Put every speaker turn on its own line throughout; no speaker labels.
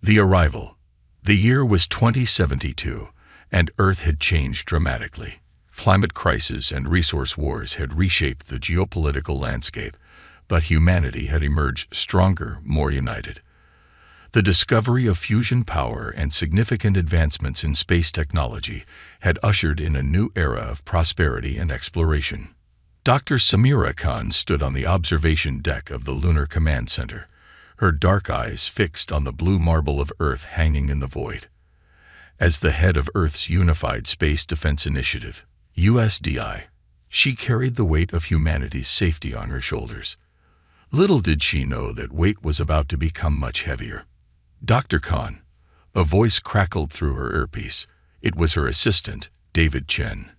The arrival. The year was 2072, and Earth had changed dramatically. Climate crisis and resource wars had reshaped the geopolitical landscape, but humanity had emerged stronger, more united. The discovery of fusion power and significant advancements in space technology had ushered in a new era of prosperity and exploration. Dr. Samira Khan stood on the observation deck of the Lunar Command Center, her dark eyes fixed on the blue marble of Earth hanging in the void. As the head of Earth's Unified Space Defense Initiative, USDI, she carried the weight of humanity's safety on her shoulders. Little did she know that weight was about to become much heavier. Dr. Khan, a voice crackled through her earpiece. It was her assistant, David Chen.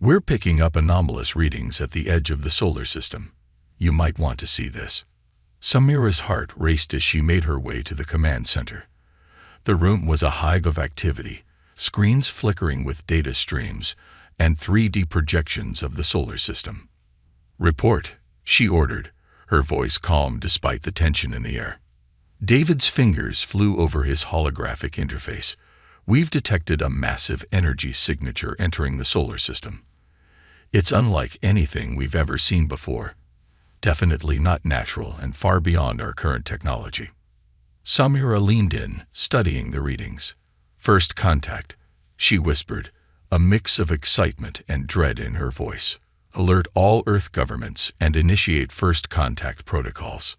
We're picking up anomalous readings at the edge of the solar system. You might want to see this. Samira's heart raced as she made her way to the command center. The room was a hive of activity, screens flickering with data streams, and 3D projections of the solar system. Report, she ordered, her voice calm despite the tension in the air. David's fingers flew over his holographic interface. We've detected a massive energy signature entering the solar system. It's unlike anything we've ever seen before. Definitely not natural and far beyond our current technology. Samira leaned in, studying the readings. First contact, she whispered, a mix of excitement and dread in her voice. Alert all Earth governments and initiate first contact protocols.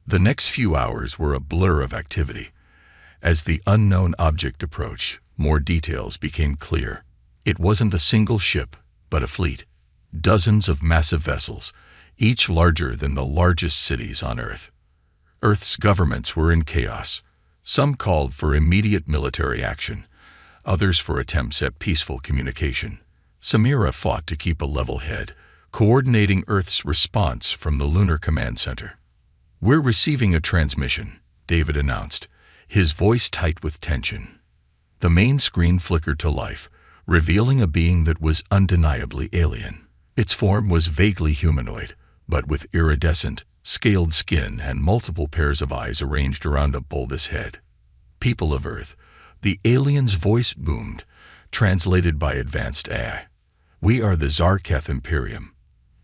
The next few hours were a blur of activity. As the unknown object approached, more details became clear. It wasn't a single ship, but a fleet. Dozens of massive vessels, each larger than the largest cities on Earth. Earth's governments were in chaos. Some called for immediate military action, others for attempts at peaceful communication. Samira fought to keep a level head, coordinating Earth's response from the Lunar Command Center. We're receiving a transmission, David announced, his voice tight with tension. The main screen flickered to life, revealing a being that was undeniably alien. Its form was vaguely humanoid, but with iridescent, scaled skin and multiple pairs of eyes arranged around a bulbous head. People of Earth, the alien's voice boomed, translated by advanced AI. We are the Zarketh Imperium.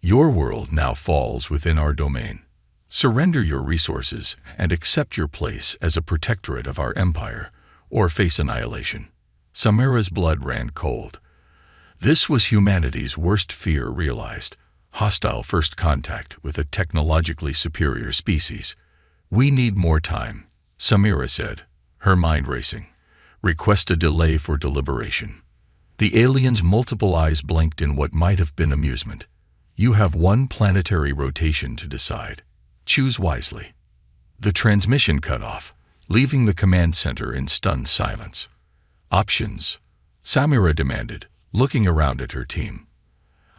Your world now falls within our domain. Surrender your resources and accept your place as a protectorate of our empire, or face annihilation. Samira's blood ran cold. This was humanity's worst fear realized. Hostile first contact with a technologically superior species. We need more time, Samira said, her mind racing. Request a delay for deliberation. The alien's multiple eyes blinked in what might have been amusement. You have one planetary rotation to decide. Choose wisely. The transmission cut off, leaving the command center in stunned silence. Options, Samira demanded, looking around at her team.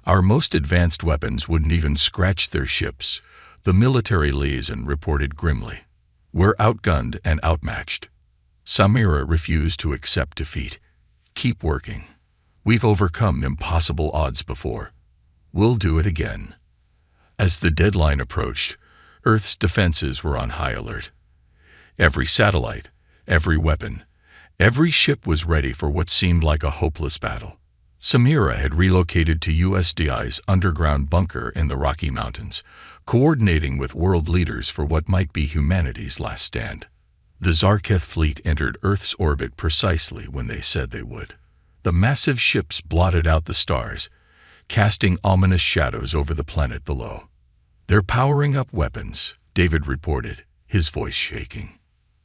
Our most advanced weapons wouldn't even scratch their ships, the military liaison reported grimly. We're outgunned and outmatched. Samira refused to accept defeat. Keep working. We've overcome impossible odds before. We'll do it again. As the deadline approached, Earth's defenses were on high alert. Every satellite, every weapon, every ship was ready for what seemed like a hopeless battle. Samira had relocated to USDI's underground bunker in the Rocky Mountains, coordinating with world leaders for what might be humanity's last stand. The Zarketh fleet entered Earth's orbit precisely when they said they would. The massive ships blotted out the stars, casting ominous shadows over the planet below. They're powering up weapons, David reported, his voice shaking.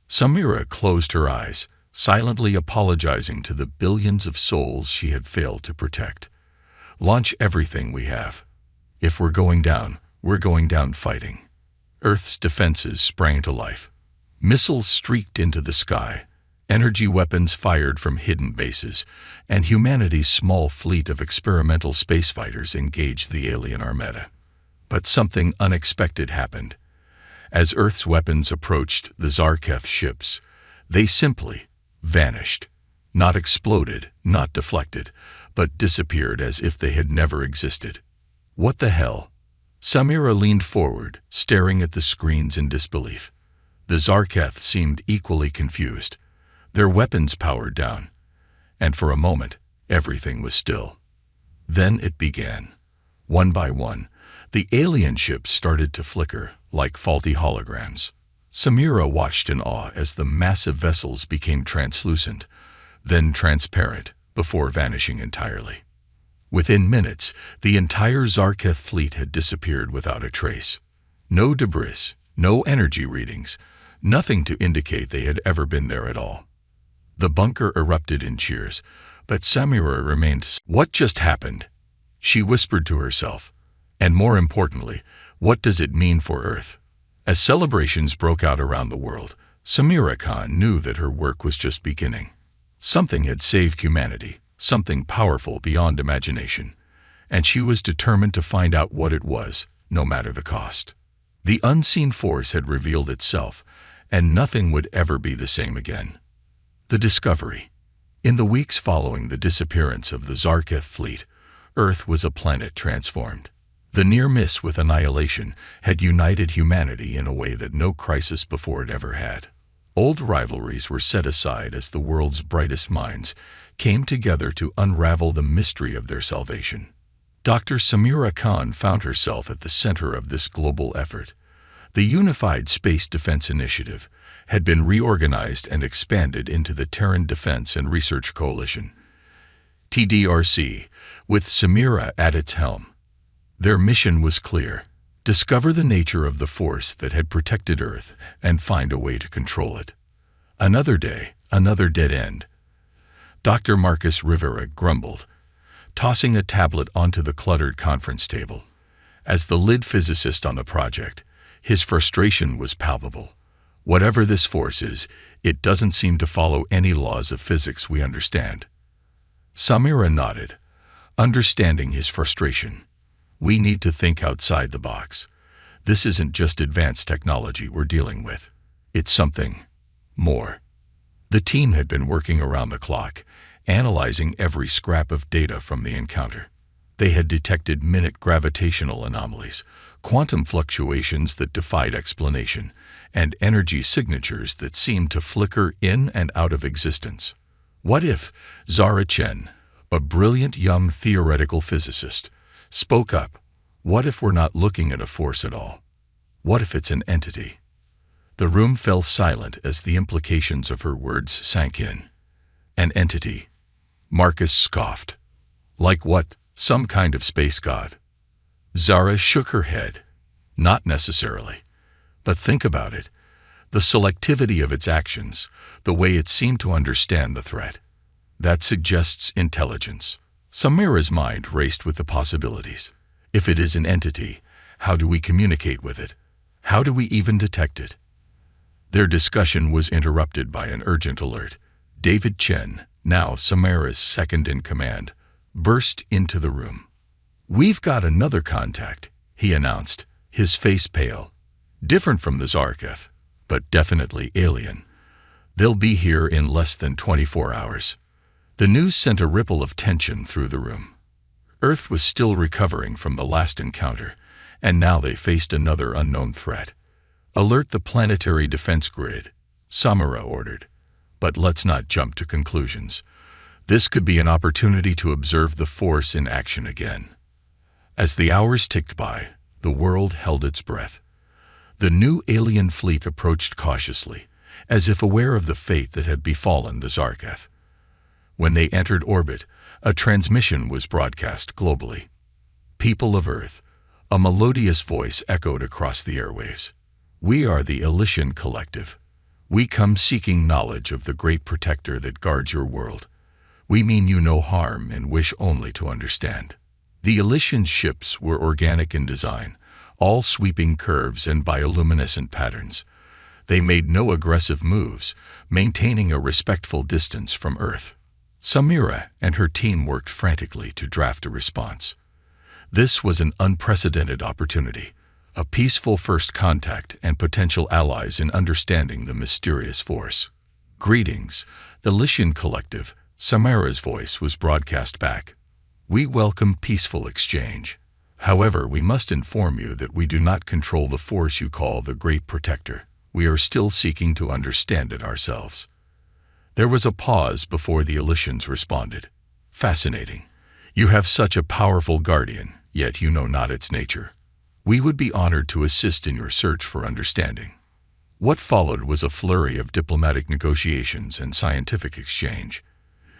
Samira closed her eyes, silently apologizing to the billions of souls she had failed to protect. Launch everything we have. If we're going down fighting. Earth's defenses sprang to life. Missiles streaked into the sky, energy weapons fired from hidden bases, and humanity's small fleet of experimental space fighters engaged the alien armada. But something unexpected happened. As Earth's weapons approached the Zarketh ships, they simply vanished. Not exploded, not deflected, but disappeared as if they had never existed. What the hell? Samira leaned forward, staring at the screens in disbelief. The Zarketh seemed equally confused. their weapons powered down, and for a moment, everything was still. Then it began. One by one, the alien ships started to flicker like faulty holograms. Samira watched in awe as the massive vessels became translucent, then transparent, before vanishing entirely. Within minutes, the entire Zarketh fleet had disappeared without a trace. No debris, no energy readings, nothing to indicate they had ever been there at all. The bunker erupted in cheers, but Samira remained. What just happened? She whispered to herself. And more importantly, what does it mean for Earth? As celebrations broke out around the world, Samira Khan knew that her work was just beginning. Something had saved humanity, something powerful beyond imagination, and she was determined to find out what it was, no matter the cost. The unseen force had revealed itself, and nothing would ever be the same again. The discovery. In the weeks following the disappearance of the Zarketh fleet, Earth was a planet transformed. The near miss with annihilation had united humanity in a way that no crisis before it ever had. Old rivalries were set aside as the world's brightest minds came together to unravel the mystery of their salvation. Dr. Samira Khan found herself at the center of this global effort. The Unified Space Defense Initiative had been reorganized and expanded into the Terran Defense and Research Coalition, TDRC, with Samira at its helm. Their mission was clear: discover the nature of the force that had protected Earth and find a way to control it. Another day, another dead end. Dr. Marcus Rivera grumbled, tossing a tablet onto the cluttered conference table. As the lead physicist on the project, his frustration was palpable. Whatever this force is, it doesn't seem to follow any laws of physics we understand. Samira nodded, understanding his frustration. We need to think outside the box. This isn't just advanced technology we're dealing with. It's something more. The team had been working around the clock, analyzing every scrap of data from the encounter. They had detected minute gravitational anomalies, quantum fluctuations that defied explanation, and energy signatures that seemed to flicker in and out of existence. What if Zara Chen, a brilliant young theoretical physicist, spoke up? What if we're not looking at a force at all? What if it's an entity? The room fell silent as the implications of her words sank in. An entity. Marcus scoffed. Like what? Some kind of space god? Zara shook her head. Not necessarily. But think about it. The selectivity of its actions, the way it seemed to understand the threat. That suggests intelligence. Samira's mind raced with the possibilities. If it is an entity, how do we communicate with it? How do we even detect it? Their discussion was interrupted by an urgent alert. David Chen, now Samira's second-in-command, burst into the room. "We've got another contact," he announced, his face pale. "Different from the Zarketh, but definitely alien. They'll be here in less than 24 hours. The news sent a ripple of tension through the room. Earth was still recovering from the last encounter, and now they faced another unknown threat. "Alert the planetary defense grid," Samira ordered. "But let's not jump to conclusions. This could be an opportunity to observe the force in action again." As the hours ticked by, the world held its breath. The new alien fleet approached cautiously, as if aware of the fate that had befallen the Zarketh. When they entered orbit, a transmission was broadcast globally. "People of Earth," a melodious voice echoed across the airwaves. "We are the Elysian Collective. We come seeking knowledge of the great protector that guards your world. We mean you no harm and wish only to understand." The Elysian ships were organic in design, all sweeping curves and bioluminescent patterns. They made no aggressive moves, maintaining a respectful distance from Earth. Samira and her team worked frantically to draft a response. This was an unprecedented opportunity, a peaceful first contact and potential allies in understanding the mysterious force. "Greetings, Elysian Collective," Samira's voice was broadcast back. "We welcome peaceful exchange. However, we must inform you that we do not control the force you call the Great Protector. We are still seeking to understand it ourselves." There was a pause before the Elysians responded. Fascinating. You have such a powerful guardian, yet you know not its nature. We would be honored to assist in your search for understanding. What followed was a flurry of diplomatic negotiations and scientific exchange.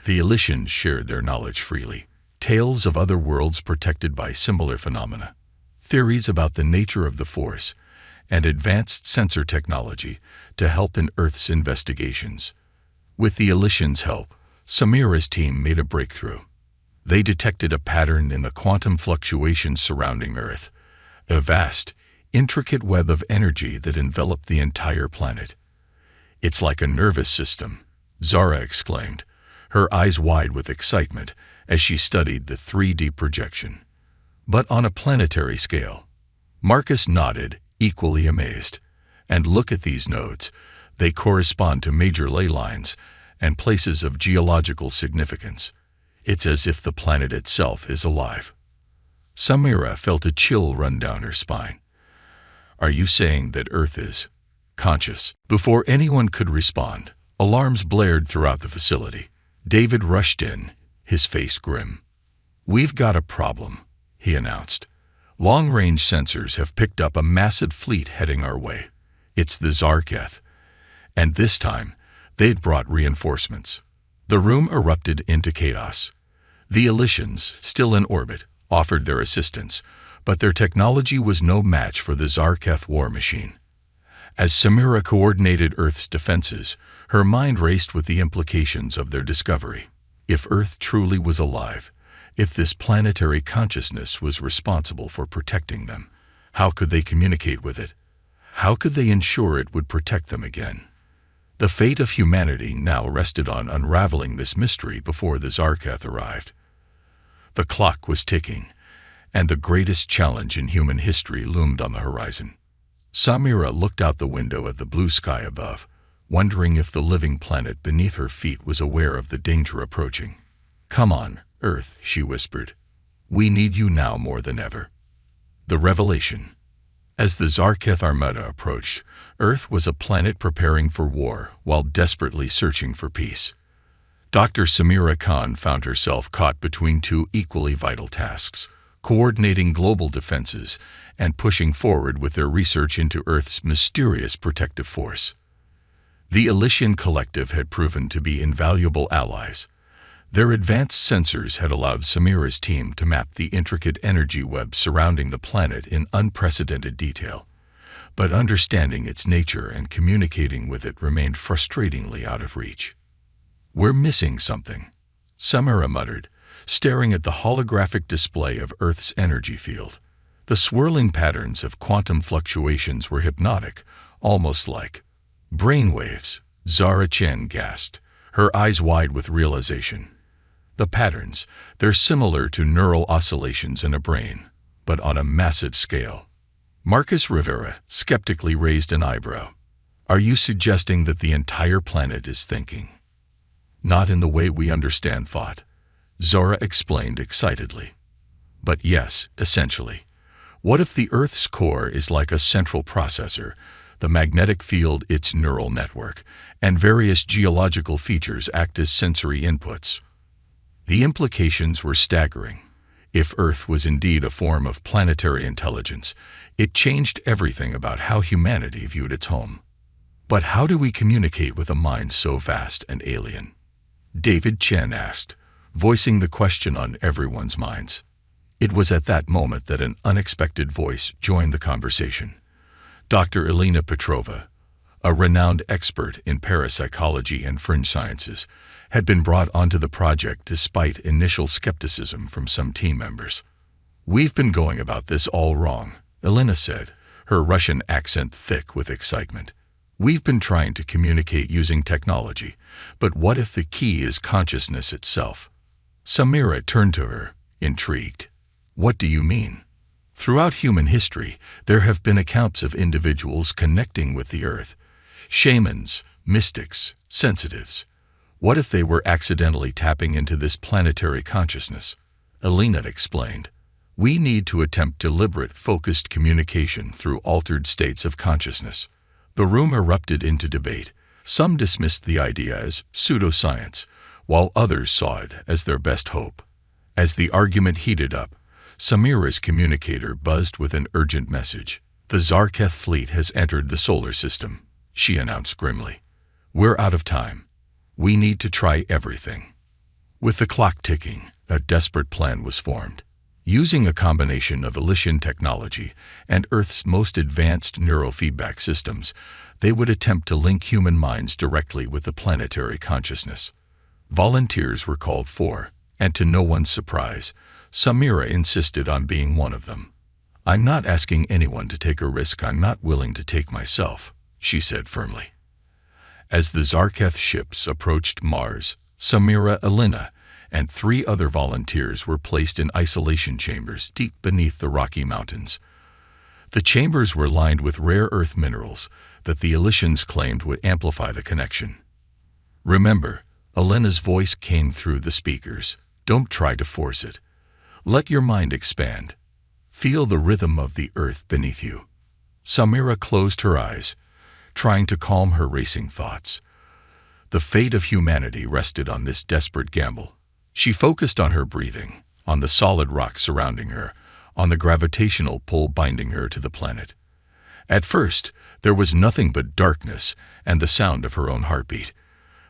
The Elysians shared their knowledge freely. Tales of other worlds protected by similar phenomena, theories about the nature of the Force, and advanced sensor technology to help in Earth's investigations. With the Elysians' help, Samira's team made a breakthrough. They detected a pattern in the quantum fluctuations surrounding Earth, a vast, intricate web of energy that enveloped the entire planet. "It's like a nervous system," Zara exclaimed, her eyes wide with excitement as she studied the 3D projection. "But on a planetary scale." Marcus nodded, equally amazed. "And look at these nodes. They correspond to major ley lines and places of geological significance. It's as if the planet itself is alive." Samira felt a chill run down her spine. "Are you saying that Earth is conscious?" Before anyone could respond, alarms blared throughout the facility. David rushed in, his face grim. "We've got a problem," he announced. "Long-range sensors have picked up a massive fleet heading our way. It's the Zarketh. And this time, they'd brought reinforcements." The room erupted into chaos. The Elysians, still in orbit, offered their assistance, but their technology was no match for the Zarketh war machine. As Samira coordinated Earth's defenses, her mind raced with the implications of their discovery. If Earth truly was alive, if this planetary consciousness was responsible for protecting them, how could they communicate with it? How could they ensure it would protect them again? The fate of humanity now rested on unraveling this mystery before the Zarketh arrived. The clock was ticking, and the greatest challenge in human history loomed on the horizon. Samira looked out the window at the blue sky above, wondering if the living planet beneath her feet was aware of the danger approaching. "Come on, Earth," she whispered. "We need you now more than ever." The revelation. As the Zarketh Armada approached, Earth was a planet preparing for war while desperately searching for peace. Dr. Samira Khan found herself caught between two equally vital tasks: coordinating global defenses and pushing forward with their research into Earth's mysterious protective force. The Elysian Collective had proven to be invaluable allies. Their advanced sensors had allowed Samira's team to map the intricate energy web surrounding the planet in unprecedented detail. But understanding its nature and communicating with it remained frustratingly out of reach. "We're missing something," Samira muttered, staring at the holographic display of Earth's energy field. The swirling patterns of quantum fluctuations were hypnotic, almost like brainwaves. Zara Chen gasped, her eyes wide with realization. The patterns, they're similar to neural oscillations in a brain, but on a massive scale. Marcus Rivera skeptically raised an eyebrow. "Are you suggesting that the entire planet is thinking?" "Not in the way we understand thought," Zora explained excitedly. "But yes, essentially. What if the Earth's core is like a central processor, the magnetic field its neural network, and various geological features act as sensory inputs?" The implications were staggering. If Earth was indeed a form of planetary intelligence, it changed everything about how humanity viewed its home. But how do we communicate with a mind so vast and alien? David Chen asked, voicing the question on everyone's minds. It was at that moment that an unexpected voice joined the conversation. Dr. Elena Petrova, a renowned expert in parapsychology and fringe sciences, had been brought onto the project despite initial skepticism from some team members. "We've been going about this all wrong," Elena said, her Russian accent thick with excitement. "We've been trying to communicate using technology, but what if the key is consciousness itself?" Samira turned to her, intrigued. "What do you mean?" "Throughout human history, there have been accounts of individuals connecting with the Earth. Shamans, mystics, sensitives. What if they were accidentally tapping into this planetary consciousness?" Elena explained. "We need to attempt deliberate, focused communication through altered states of consciousness." The room erupted into debate, Some dismissed the idea as pseudoscience, while others saw it as their best hope. As the argument heated up, Samira's communicator buzzed with an urgent message. "The Zarketh fleet has entered the solar system," she announced grimly. "We're out of time. We need to try everything." With the clock ticking, a desperate plan was formed. Using a combination of Elysian technology and Earth's most advanced neurofeedback systems, they would attempt to link human minds directly with the planetary consciousness. Volunteers were called for, and to no one's surprise, Samira insisted on being one of them. "I'm not asking anyone to take a risk I'm not willing to take myself," she said firmly. As the Zarketh ships approached Mars, Samira, Elena, and 3 other volunteers were placed in isolation chambers deep beneath the Rocky Mountains. The chambers were lined with rare earth minerals that the Elysians claimed would amplify the connection. "Remember," Elena's voice came through the speakers, "don't try to force it. Let your mind expand. Feel the rhythm of the earth beneath you." Samira closed her eyes, trying to calm her racing thoughts. The fate of humanity rested on this desperate gamble. She focused on her breathing, on the solid rock surrounding her, on the gravitational pull binding her to the planet. At first, there was nothing but darkness and the sound of her own heartbeat.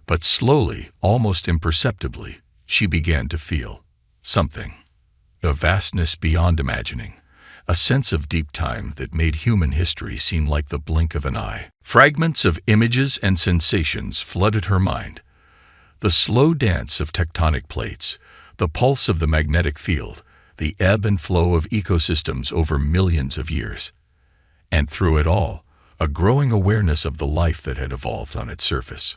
But slowly, almost imperceptibly, she began to feel something. A vastness beyond imagining, a sense of deep time that made human history seem like the blink of an eye. Fragments of images and sensations flooded her mind. The slow dance of tectonic plates, the pulse of the magnetic field, the ebb and flow of ecosystems over millions of years. And through it all, a growing awareness of the life that had evolved on its surface.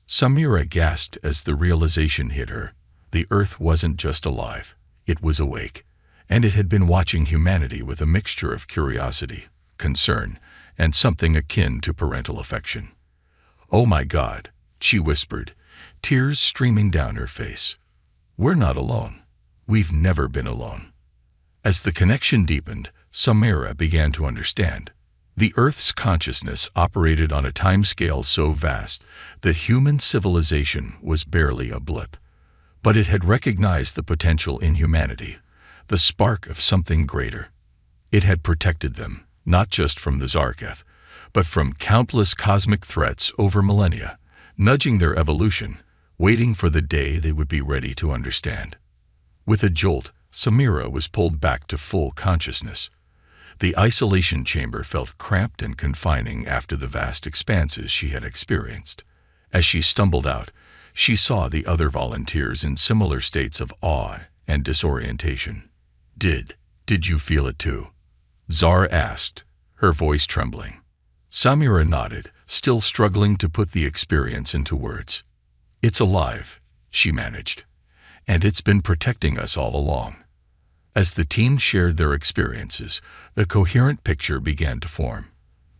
Samira gasped as the realization hit her. The Earth wasn't just alive, it was awake, and it had been watching humanity with a mixture of curiosity, concern, and something akin to parental affection. "Oh my God," she whispered, tears streaming down her face. "We're not alone. We've never been alone." As the connection deepened, Samira began to understand. The Earth's consciousness operated on a timescale so vast that human civilization was barely a blip. But it had recognized the potential in humanity, the spark of something greater. It had protected them, not just from the Zarketh, but from countless cosmic threats over millennia, nudging their evolution, waiting for the day they would be ready to understand. With a jolt, Samira was pulled back to full consciousness. The isolation chamber felt cramped and confining after the vast expanses she had experienced. As she stumbled out, she saw the other volunteers in similar states of awe and disorientation. Did you feel it too?" Zar asked, her voice trembling. Samira nodded, still struggling to put the experience into words. "It's alive," she managed, "and it's been protecting us all along." As the team shared their experiences, a coherent picture began to form.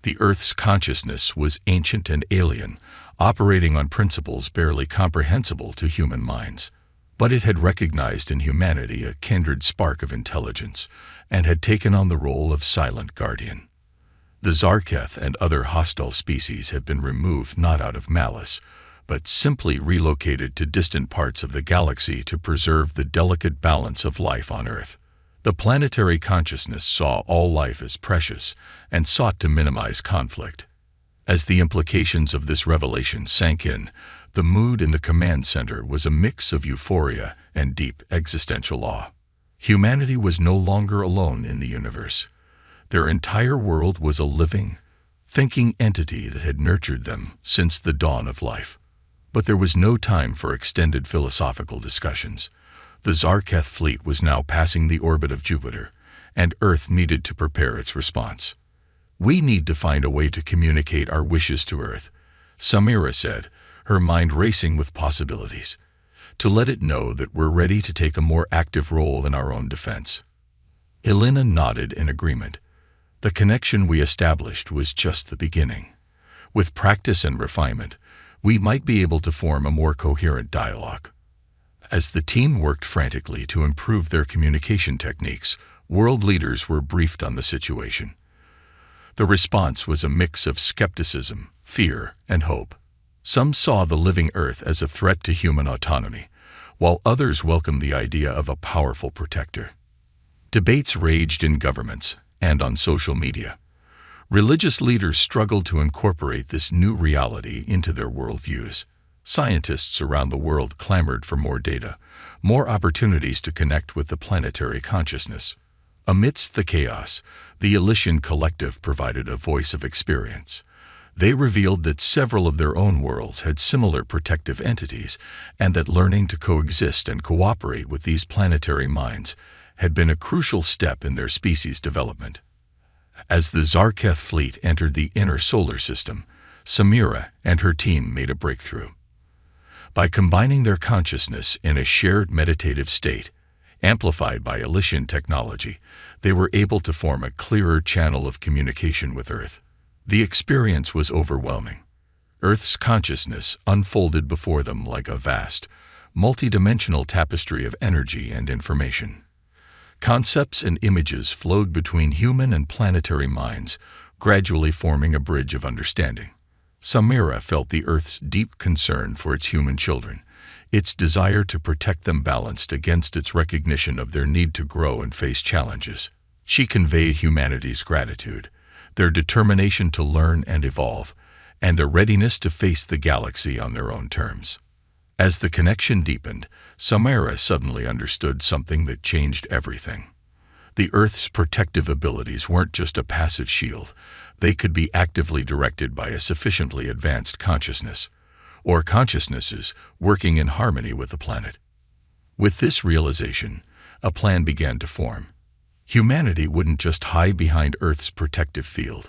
The Earth's consciousness was ancient and alien, operating on principles barely comprehensible to human minds. But it had recognized in humanity a kindred spark of intelligence and had taken on the role of silent guardian. The Zarketh and other hostile species had been removed not out of malice, but simply relocated to distant parts of the galaxy to preserve the delicate balance of life on Earth. The planetary consciousness saw all life as precious and sought to minimize conflict. As the implications of this revelation sank in, the mood in the command center was a mix of euphoria and deep existential awe. Humanity was no longer alone in the universe. Their entire world was a living, thinking entity that had nurtured them since the dawn of life. But there was no time for extended philosophical discussions. The Zarketh fleet was now passing the orbit of Jupiter, and Earth needed to prepare its response. "We need to find a way to communicate our wishes to Earth," Samira said, her mind racing with possibilities, "to let it know that we're ready to take a more active role in our own defense." Elena nodded in agreement. The connection we established was just the beginning. With practice and refinement, we might be able to form a more coherent dialogue. As the team worked frantically to improve their communication techniques, world leaders were briefed on the situation. The response was a mix of skepticism, fear, and hope. Some saw the living Earth as a threat to human autonomy, while others welcomed the idea of a powerful protector. Debates raged in governments and on social media. Religious leaders struggled to incorporate this new reality into their worldviews. Scientists around the world clamored for more data, more opportunities to connect with the planetary consciousness. Amidst the chaos, the Elysian Collective provided a voice of experience. They revealed that several of their own worlds had similar protective entities, and that learning to coexist and cooperate with these planetary minds had been a crucial step in their species' development. As the Zarketh fleet entered the inner solar system, Samira and her team made a breakthrough. By combining their consciousness in a shared meditative state, amplified by Elysian technology, they were able to form a clearer channel of communication with Earth. The experience was overwhelming. Earth's consciousness unfolded before them like a vast, multidimensional tapestry of energy and information. Concepts and images flowed between human and planetary minds, gradually forming a bridge of understanding. Samira felt the Earth's deep concern for its human children, its desire to protect them balanced against its recognition of their need to grow and face challenges. She conveyed humanity's gratitude, their determination to learn and evolve, and their readiness to face the galaxy on their own terms. As the connection deepened, Samira suddenly understood something that changed everything. The Earth's protective abilities weren't just a passive shield. They could be actively directed by a sufficiently advanced consciousness, or consciousnesses working in harmony with the planet. With this realization, a plan began to form. Humanity wouldn't just hide behind Earth's protective field.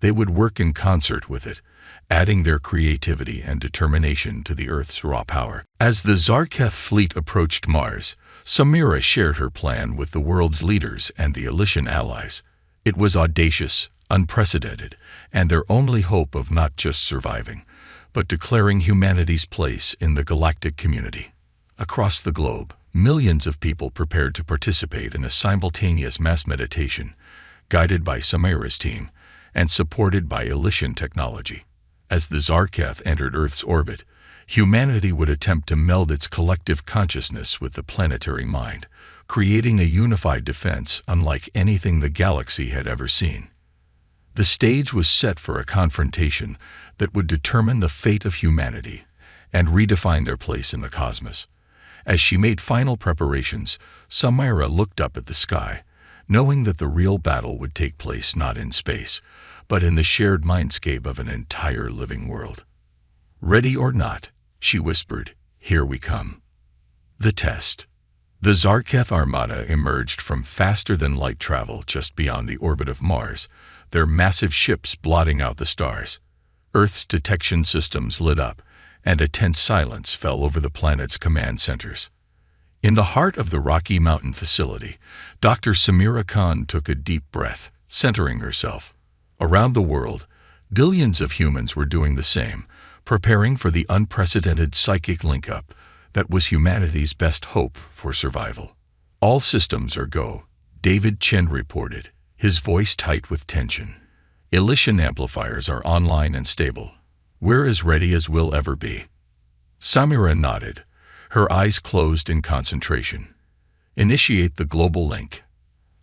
They would work in concert with it, adding their creativity and determination to the Earth's raw power. As the Zarketh fleet approached Mars, Samira shared her plan with the world's leaders and the Elysian allies. It was audacious, unprecedented, and their only hope of not just surviving, but declaring humanity's place in the galactic community. Across the globe, millions of people prepared to participate in a simultaneous mass meditation, guided by Samira's team and supported by Elysian technology. As the Zarketh entered Earth's orbit, humanity would attempt to meld its collective consciousness with the planetary mind, creating a unified defense unlike anything the galaxy had ever seen. The stage was set for a confrontation that would determine the fate of humanity and redefine their place in the cosmos. As she made final preparations, Samira looked up at the sky, knowing that the real battle would take place not in space, but in the shared mindscape of an entire living world. "Ready or not," she whispered, "here we come." The test. The Zarketh Armada emerged from faster-than-light travel just beyond the orbit of Mars, their massive ships blotting out the stars. Earth's detection systems lit up, and a tense silence fell over the planet's command centers. In the heart of the Rocky Mountain facility, Dr. Samira Khan took a deep breath, centering herself. Around the world, billions of humans were doing the same, preparing for the unprecedented psychic link-up that was humanity's best hope for survival. "All systems are go," David Chen reported, his voice tight with tension. "Elysian amplifiers are online and stable. We're as ready as we'll ever be." Samira nodded, her eyes closed in concentration. "Initiate the global link."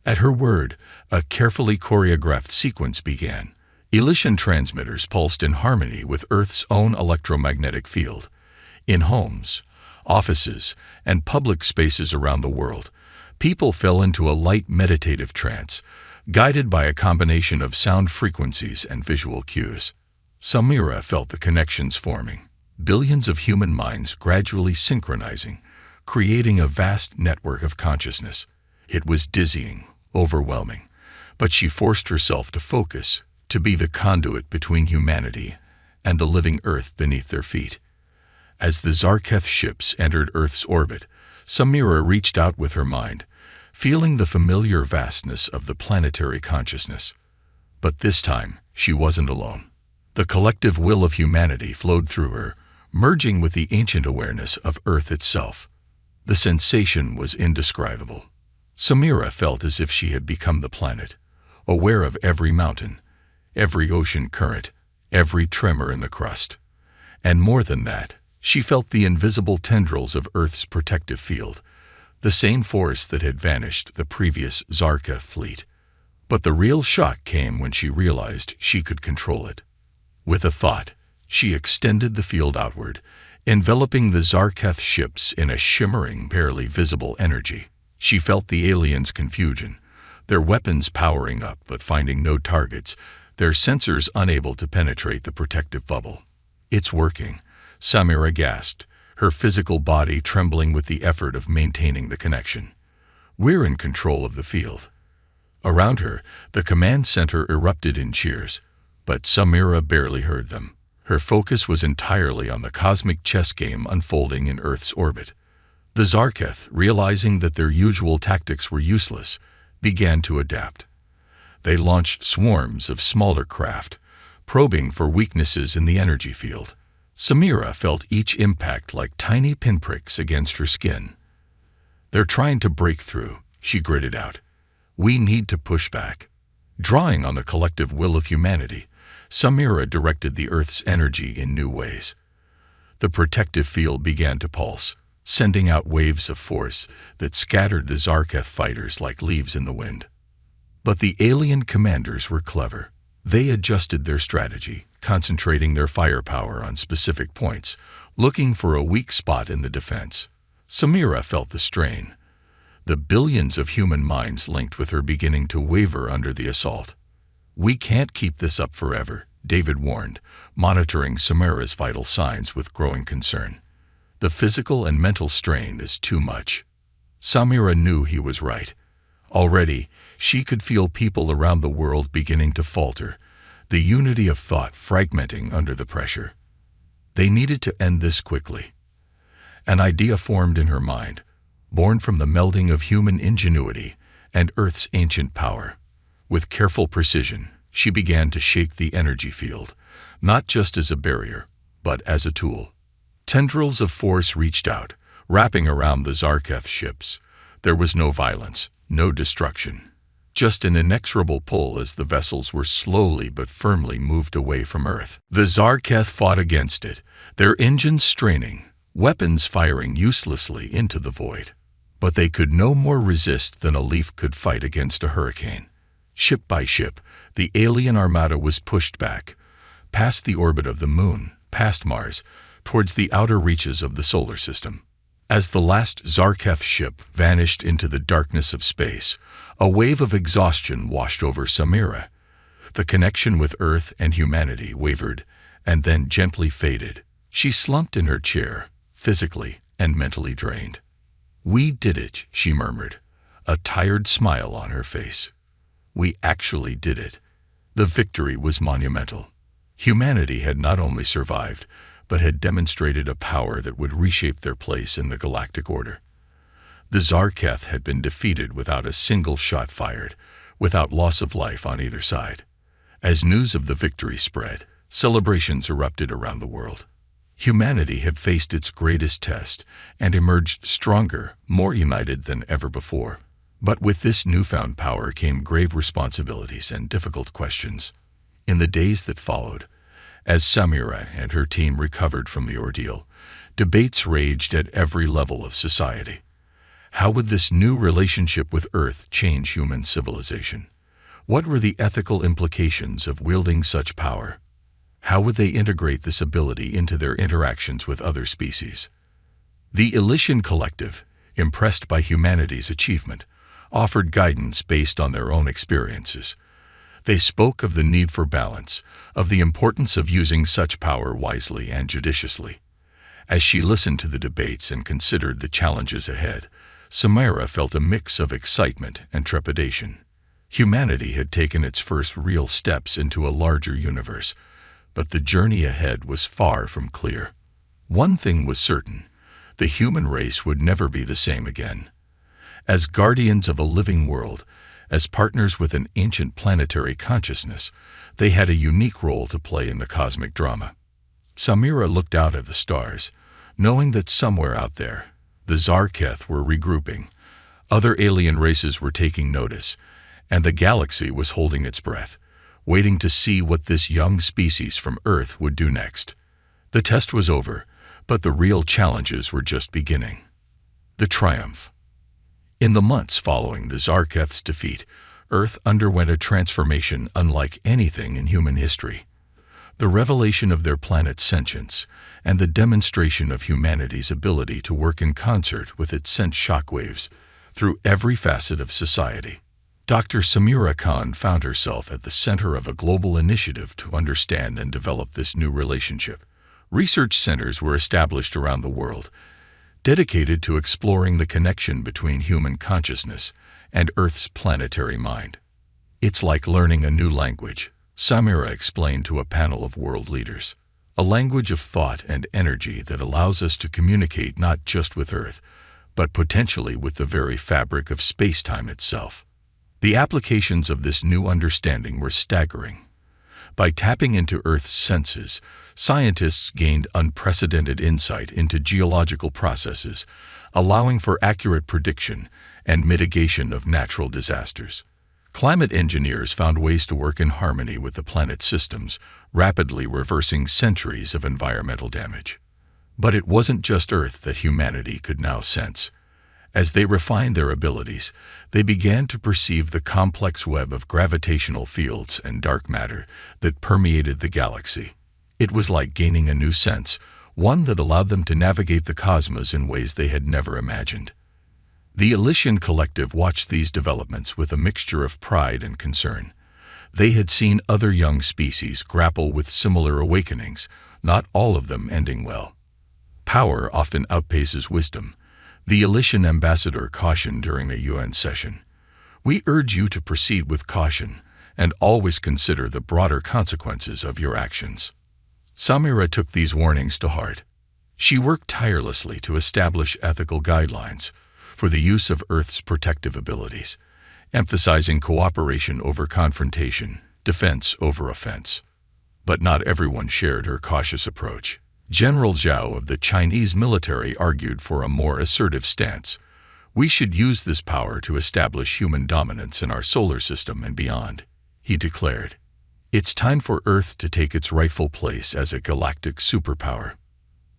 At her word, a carefully choreographed sequence began. Elysian transmitters pulsed in harmony with Earth's own electromagnetic field. In homes, offices, and public spaces around the world, people fell into a light meditative trance, guided by a combination of sound frequencies and visual cues. Samira felt the connections forming, billions of human minds gradually synchronizing, creating a vast network of consciousness. It was dizzying, overwhelming, but she forced herself to focus, to be the conduit between humanity and the living Earth beneath their feet. As the Zarketh ships entered Earth's orbit, Samira reached out with her mind, feeling the familiar vastness of the planetary consciousness. But this time, she wasn't alone. The collective will of humanity flowed through her, merging with the ancient awareness of Earth itself. The sensation was indescribable. Samira felt as if she had become the planet, aware of every mountain, every ocean current, every tremor in the crust. And more than that, she felt the invisible tendrils of Earth's protective field, the same force that had vanished the previous Zarketh fleet. But the real shock came when she realized she could control it. With a thought, she extended the field outward, enveloping the Zarketh ships in a shimmering, barely visible energy. She felt the aliens' confusion, their weapons powering up but finding no targets, their sensors unable to penetrate the protective bubble. "It's working," Samira gasped, her physical body trembling with the effort of maintaining the connection. "We're in control of the field." Around her, the command center erupted in cheers, but Samira barely heard them. Her focus was entirely on the cosmic chess game unfolding in Earth's orbit. The Zarketh, realizing that their usual tactics were useless, began to adapt. They launched swarms of smaller craft, probing for weaknesses in the energy field. Samira felt each impact like tiny pinpricks against her skin. "They're trying to break through," she gritted out. "We need to push back." Drawing on the collective will of humanity, Samira directed the Earth's energy in new ways. The protective field began to pulse, sending out waves of force that scattered the Zarketh fighters like leaves in the wind. But the alien commanders were clever. They adjusted their strategy, concentrating their firepower on specific points, looking for a weak spot in the defense. Samira felt the strain, the billions of human minds linked with her beginning to waver under the assault. "We can't keep this up forever," David warned, monitoring Samira's vital signs with growing concern. "The physical and mental strain is too much." Samira knew he was right. Already, she could feel people around the world beginning to falter, the unity of thought fragmenting under the pressure. They needed to end this quickly. An idea formed in her mind, born from the melding of human ingenuity and Earth's ancient power. With careful precision, she began to shake the energy field, not just as a barrier, but as a tool. Tendrils of force reached out, wrapping around the Zarketh ships. There was no violence, no destruction, just an inexorable pull as the vessels were slowly but firmly moved away from Earth. The Zarketh fought against it, their engines straining, weapons firing uselessly into the void. But they could no more resist than a leaf could fight against a hurricane. Ship by ship, the alien armada was pushed back, past the orbit of the Moon, past Mars, towards the outer reaches of the solar system. As the last Zarketh ship vanished into the darkness of space, a wave of exhaustion washed over Samira. The connection with Earth and humanity wavered, and then gently faded. She slumped in her chair, physically and mentally drained. "We did it," she murmured, a tired smile on her face. "We actually did it." The victory was monumental. Humanity had not only survived, but had demonstrated a power that would reshape their place in the galactic order. The Zarketh had been defeated without a single shot fired, without loss of life on either side. As news of the victory spread, celebrations erupted around the world. Humanity had faced its greatest test and emerged stronger, more united than ever before. But with this newfound power came grave responsibilities and difficult questions. In the days that followed, as Samira and her team recovered from the ordeal, debates raged at every level of society. How would this new relationship with Earth change human civilization? What were the ethical implications of wielding such power? How would they integrate this ability into their interactions with other species? The Elysian Collective, impressed by humanity's achievement, offered guidance based on their own experiences. They spoke of the need for balance, of the importance of using such power wisely and judiciously. As she listened to the debates and considered the challenges ahead, Samira felt a mix of excitement and trepidation. Humanity had taken its first real steps into a larger universe, but the journey ahead was far from clear. One thing was certain: the human race would never be the same again. As guardians of a living world, as partners with an ancient planetary consciousness, they had a unique role to play in the cosmic drama. Samira looked out at the stars, knowing that somewhere out there, the Zarketh were regrouping, other alien races were taking notice, and the galaxy was holding its breath, waiting to see what this young species from Earth would do next. The test was over, but the real challenges were just beginning. The triumph. In the months following the Zarketh's defeat, Earth underwent a transformation unlike anything in human history. The revelation of their planet's sentience and the demonstration of humanity's ability to work in concert with it sent shockwaves through every facet of society. Dr. Samira Khan found herself at the center of a global initiative to understand and develop this new relationship. Research centers were established around the world, dedicated to exploring the connection between human consciousness and Earth's planetary mind. "It's like learning a new language," Samira explained to a panel of world leaders. "A language of thought and energy that allows us to communicate not just with Earth, but potentially with the very fabric of space-time itself." The applications of this new understanding were staggering. By tapping into Earth's senses, scientists gained unprecedented insight into geological processes, allowing for accurate prediction and mitigation of natural disasters. Climate engineers found ways to work in harmony with the planet's systems, rapidly reversing centuries of environmental damage. But it wasn't just Earth that humanity could now sense. As they refined their abilities, they began to perceive the complex web of gravitational fields and dark matter that permeated the galaxy. It was like gaining a new sense, one that allowed them to navigate the cosmos in ways they had never imagined. The Elysian Collective watched these developments with a mixture of pride and concern. They had seen other young species grapple with similar awakenings, not all of them ending well. Power often outpaces wisdom. The Elysian ambassador cautioned during a UN session. "We urge you to proceed with caution and always consider the broader consequences of your actions." Samira took these warnings to heart. She worked tirelessly to establish ethical guidelines for the use of Earth's protective abilities, emphasizing cooperation over confrontation, defense over offense. But not everyone shared her cautious approach. General Zhao of the Chinese military argued for a more assertive stance. "We should use this power to establish human dominance in our solar system and beyond," he declared. "It's time for Earth to take its rightful place as a galactic superpower."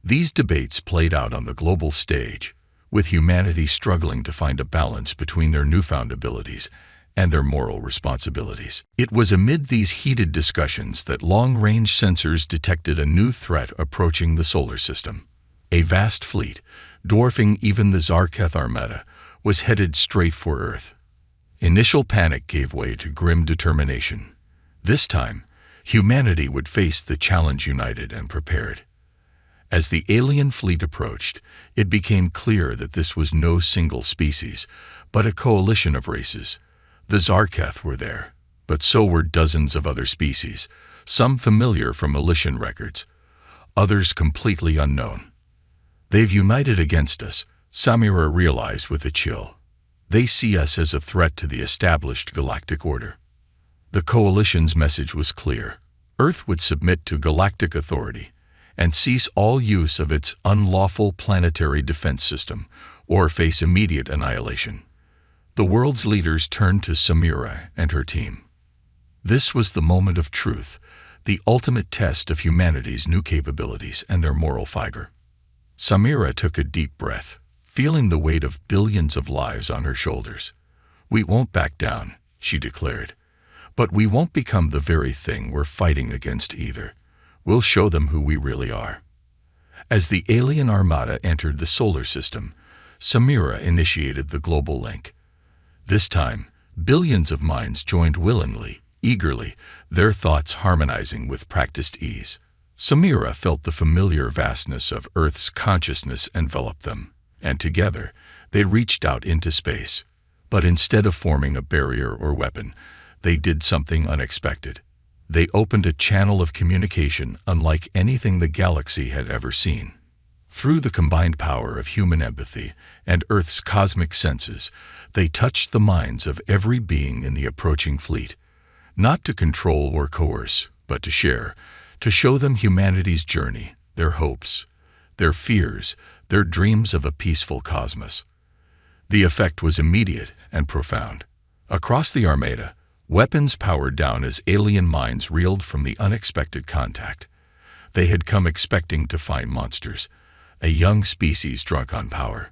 These debates played out on the global stage, with humanity struggling to find a balance between their newfound abilities and their moral responsibilities. It was amid these heated discussions that long-range sensors detected a new threat approaching the solar system. A vast fleet, dwarfing even the Zarketh Armada, was headed straight for Earth. Initial panic gave way to grim determination. This time, humanity would face the challenge united and prepared. As the alien fleet approached, it became clear that this was no single species, but a coalition of races. The Zarketh were there, but so were dozens of other species, some familiar from Elysian records, others completely unknown. "They've united against us," Samira realized with a chill. "They see us as a threat to the established galactic order." The coalition's message was clear. Earth would submit to galactic authority and cease all use of its unlawful planetary defense system, or face immediate annihilation. The world's leaders turned to Samira and her team. This was the moment of truth, the ultimate test of humanity's new capabilities and their moral fiber. Samira took a deep breath, feeling the weight of billions of lives on her shoulders. "We won't back down," she declared. "But we won't become the very thing we're fighting against either. We'll show them who we really are." As the alien armada entered the solar system, Samira initiated the global link. This time, billions of minds joined willingly, eagerly, their thoughts harmonizing with practiced ease. Samira felt the familiar vastness of Earth's consciousness envelop them, and together, they reached out into space. But instead of forming a barrier or weapon, they did something unexpected. They opened a channel of communication unlike anything the galaxy had ever seen. Through the combined power of human empathy and Earth's cosmic senses, they touched the minds of every being in the approaching fleet, not to control or coerce, but to share, to show them humanity's journey, their hopes, their fears, their dreams of a peaceful cosmos. The effect was immediate and profound. Across the Armada, weapons powered down as alien minds reeled from the unexpected contact. They had come expecting to find monsters, a young species drunk on power.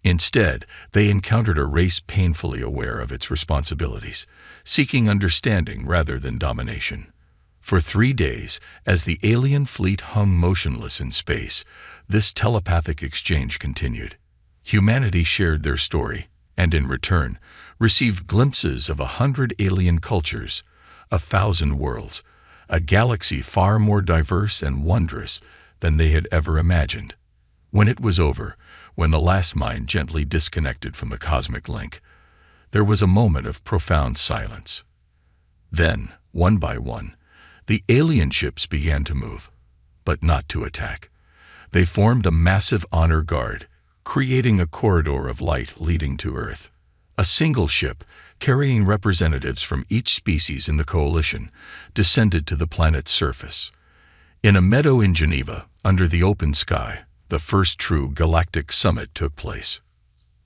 Instead, they encountered a race painfully aware of its responsibilities, seeking understanding rather than domination. For 3 days, as the alien fleet hung motionless in space, this telepathic exchange continued. Humanity shared their story, and in return, received glimpses of 100 alien cultures, 1,000 worlds, a galaxy far more diverse and wondrous than they had ever imagined. When it was over, when the last mind gently disconnected from the cosmic link, there was a moment of profound silence. Then, one by one, the alien ships began to move, but not to attack. They formed a massive honor guard, creating a corridor of light leading to Earth. A single ship, carrying representatives from each species in the coalition, descended to the planet's surface. In a meadow in Geneva, under the open sky, the first true galactic summit took place.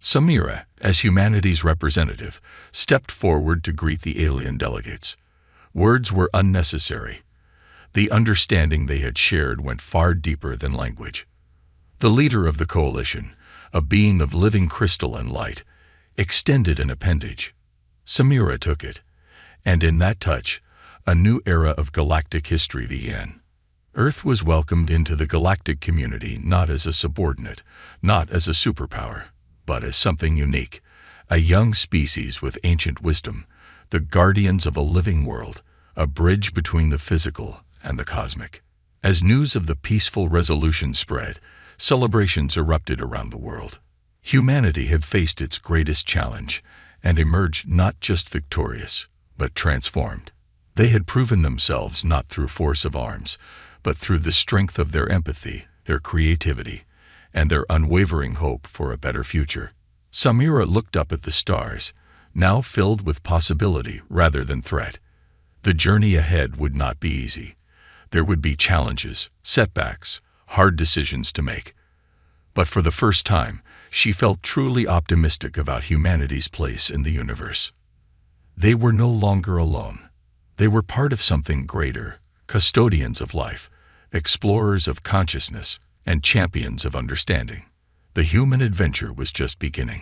Samira, as humanity's representative, stepped forward to greet the alien delegates. Words were unnecessary. The understanding they had shared went far deeper than language. The leader of the coalition, a being of living crystal and light, extended an appendage. Samira took it, and in that touch, a new era of galactic history began. Earth was welcomed into the galactic community not as a subordinate, not as a superpower, but as something unique, a young species with ancient wisdom, the guardians of a living world, a bridge between the physical and the cosmic. As news of the peaceful resolution spread, celebrations erupted around the world. Humanity had faced its greatest challenge and emerged not just victorious, but transformed. They had proven themselves not through force of arms, but through the strength of their empathy, their creativity, and their unwavering hope for a better future. Samira looked up at the stars, now filled with possibility rather than threat. The journey ahead would not be easy. There would be challenges, setbacks, hard decisions to make. But for the first time, she felt truly optimistic about humanity's place in the universe. They were no longer alone. They were part of something greater, custodians of life, explorers of consciousness, and champions of understanding. The human adventure was just beginning.